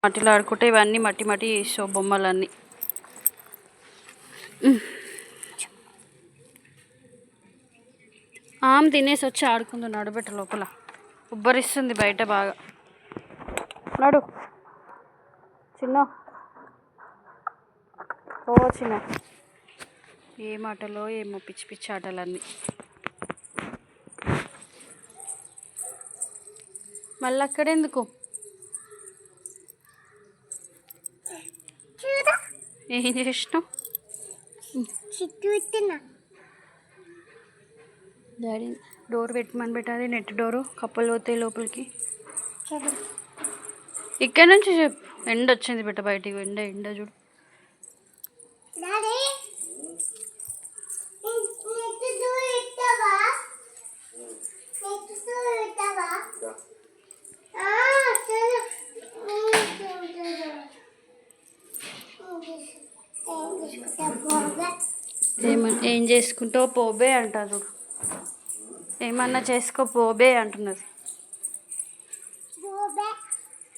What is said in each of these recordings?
మట్టిలో ఆడుకుంటే ఇవన్నీ మట్టి మట్టి చేసావు బొమ్మలన్నీ. ఆమె తినేసి వచ్చి ఆడుకుంది. నడుబెట్ట లోపల ఉబ్బరిస్తుంది బయట బాగా. నడు చిన్న ఓ చిన్న. ఏం ఆటలో ఏమో పిచ్చి పిచ్చి ఆటలన్నీ. మళ్ళీ అక్కడెందుకు? ఏం చేసినావు? డాడీ డోర్ పెట్టమని పెట్టాలి. నెట్ డోరు కప్పలు పోతాయి లోపలికి. ఇక్కడ నుంచి చెప్పు. ఎండ వచ్చింది బిడ్డ బయటికి. ఎండ చూడు. ఏం చేసుకుంటావు పోబే అంట చూడు. ఏమన్నా చేసుకో పోబే అంటున్నది.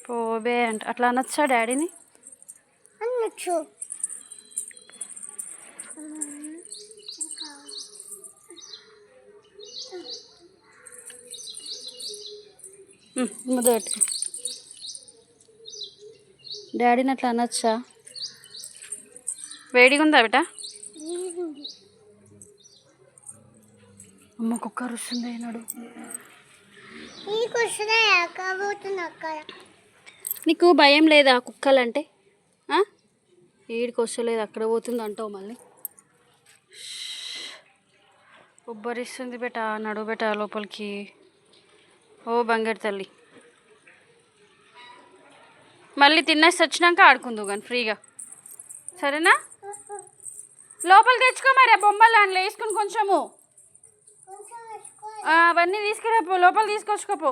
పోబే అంట. అట్లా అనొచ్చా డాడీని? అనొచ్చు. మొదటి డాడీని అట్లా అనొచ్చా? వేడిగా ఉందా బిడ్డ? అమ్మ కుక్క రుస్తుంది. నాడు నీకు భయం లేదా కుక్కలంటే? ఏడికి వస్తలేదు, అక్కడ పోతుంది అంటావు మళ్ళీ. ఉబ్బరిస్తుంది బేట. నడు బేట లోపలికి. ఓ బంగారు తల్లి. మళ్ళీ తినేసి వచ్చినాక ఆడుకుందు కానీ ఫ్రీగా, సరేనా? లోపలికి తెచ్చుకో మరి ఆ బొమ్మలు అందులో వేసుకుని కొంచెము అవన్నీ తీసుకురాపో. లోపల తీసుకొచ్చుకోపో.